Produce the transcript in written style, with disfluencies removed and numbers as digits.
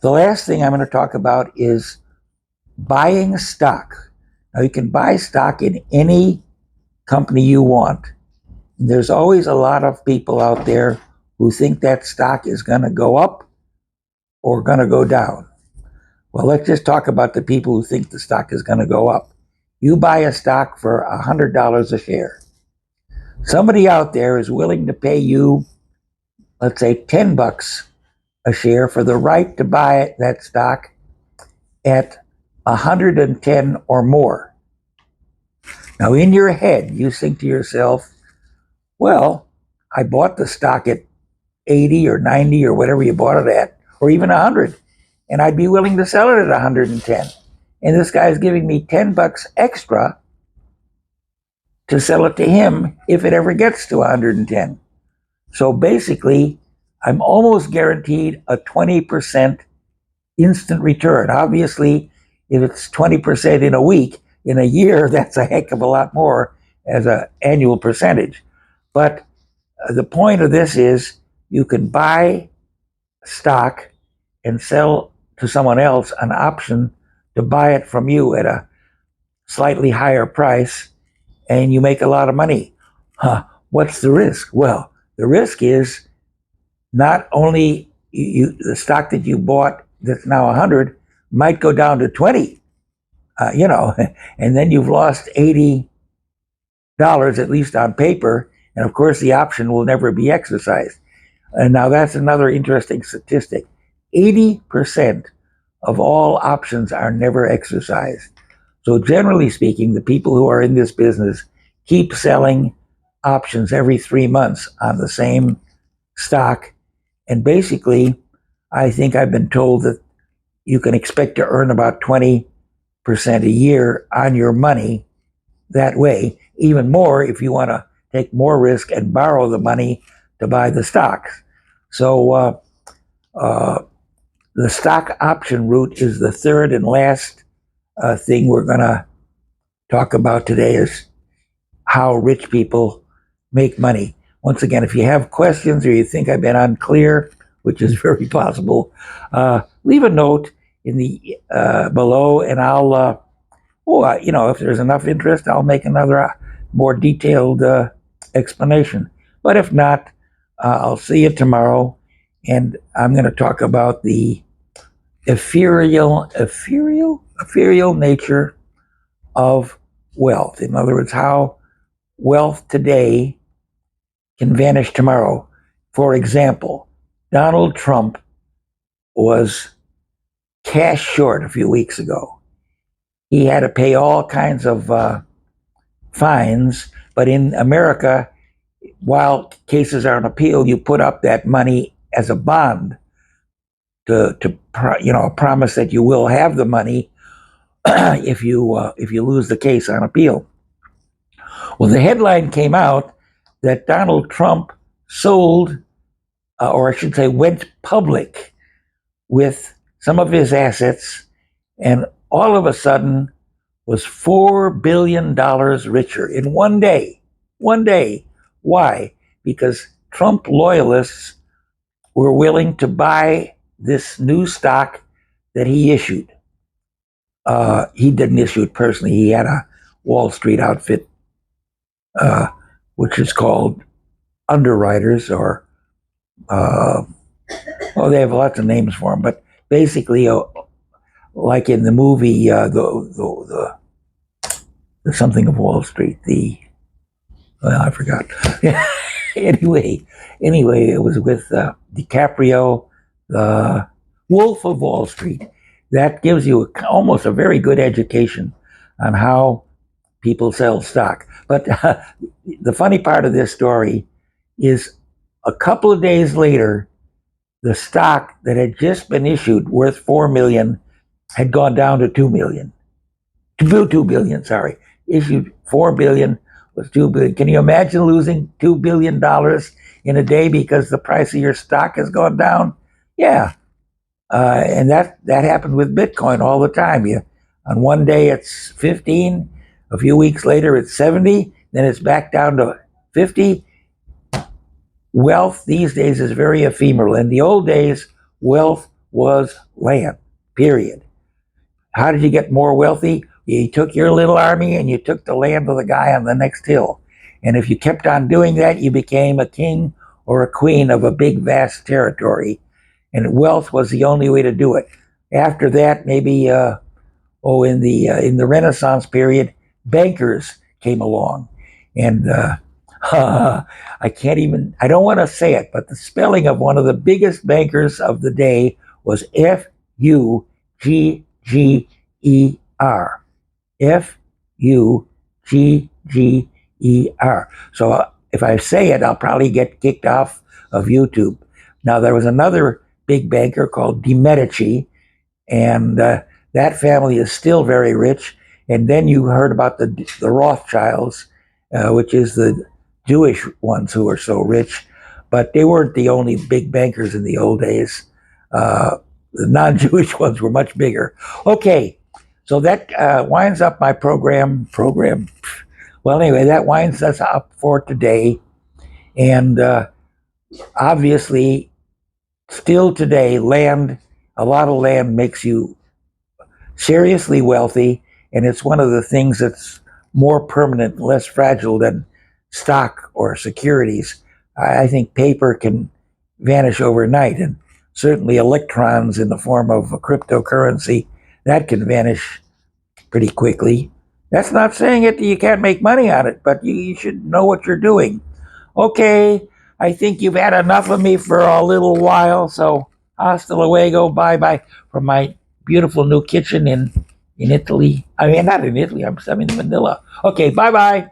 The last thing I'm going to talk about is buying stock. Now, you can buy stock in any company you want. There's always a lot of people out there who think that stock is going to go up or going to go down. Well, let's just talk about the people who think the stock is going to go up. You buy a stock for $100 a share. Somebody out there is willing to pay you, let's say, $10 a share for the right to buy that stock at 110 or more. Now, in your head, you think to yourself, well, I bought the stock at 80 or 90 or whatever you bought it at, or even 100, and I'd be willing to sell it at 110. And this guy's giving me $10 extra to sell it to him if it ever gets to 110. So basically, I'm almost guaranteed a 20% instant return. Obviously, if it's 20% in a week, in a year, that's a heck of a lot more as an annual percentage. But the point of this is you can buy stock and sell to someone else an option to buy it from you at a slightly higher price, and you make a lot of money. What's the risk? Well, the risk is not only the stock that you bought that's now 100 might go down to 20, and then you've lost $80 at least on paper, and of course the option will never be exercised. And now that's another interesting statistic. 80% of all options are never exercised. So generally speaking, the people who are in this business keep selling options every 3 months on the same stock. And basically, I think I've been told that you can expect to earn about 20% a year on your money that way, even more if you want to take more risk and borrow the money to buy the stocks. So the stock option route is the third and last thing we're going to talk about today, is how rich people make money. Once again, if you have questions or you think I've been unclear, which is very possible, leave a note in the below, and I'll, if there's enough interest, I'll make another more detailed explanation. But if not, I'll see you tomorrow, and I'm going to talk about the ethereal nature of wealth. In other words, how wealth today can vanish tomorrow. For example, Donald Trump was cash short a few weeks ago. He had to pay all kinds of fines, but in America, while cases are on appeal, you put up that money as a bond to promise that you will have the money if you lose the case on appeal. Well, the headline came out that Donald Trump sold, or I should say, went public with some of his assets, and all of a sudden was $4 billion richer in one day. One day. Why? Because Trump loyalists were willing to buy this new stock that he issued. He didn't issue it personally. He had a Wall Street outfit, which is called underwriters, or they have lots of names for them. But basically, like in the movie, the something of Wall Street. I forgot. anyway, it was with DiCaprio, the Wolf of Wall Street. That gives you almost a very good education on how people sell stock. But the funny part of this story is a couple of days later, the stock that had just been issued worth $4 million had gone down to $2 million. $2 billion, sorry. Issued $4 billion, was $2 billion. Can you imagine losing $2 billion in a day because the price of your stock has gone down? Yeah. And that happened with Bitcoin all the time. On one day it's 15, a few weeks later it's 70, then it's back down to 50. Wealth these days is very ephemeral. In the old days, wealth was land, period. How did you get more wealthy? You took your little army and you took the land of the guy on the next hill. And if you kept on doing that, you became a king or a queen of a big, vast territory. And wealth was the only way to do it. After that, maybe in the Renaissance period, bankers came along, and I don't want to say it, but the spelling of one of the biggest bankers of the day was Fugger. Fugger. So if I say it, I'll probably get kicked off of YouTube. Now, there was another big banker called De Medici, and that family is still very rich. And then you heard about the Rothschilds, which is the Jewish ones who are so rich. But they weren't the only big bankers in the old days. The non-Jewish ones were much bigger. Okay, so that winds up my program. Well, anyway, that winds us up for today. And obviously, still today, a lot of land makes you seriously wealthy, and it's one of the things that's more permanent, less fragile than stock or securities. I think paper can vanish overnight, and certainly electrons in the form of a cryptocurrency, that can vanish pretty quickly. That's not saying that you can't make money on it, but you should know what you're doing. Okay, I think you've had enough of me for a little while, so hasta luego, bye-bye from my beautiful new kitchen in Italy. I mean, not in Italy, I'm in Manila. Okay, bye-bye.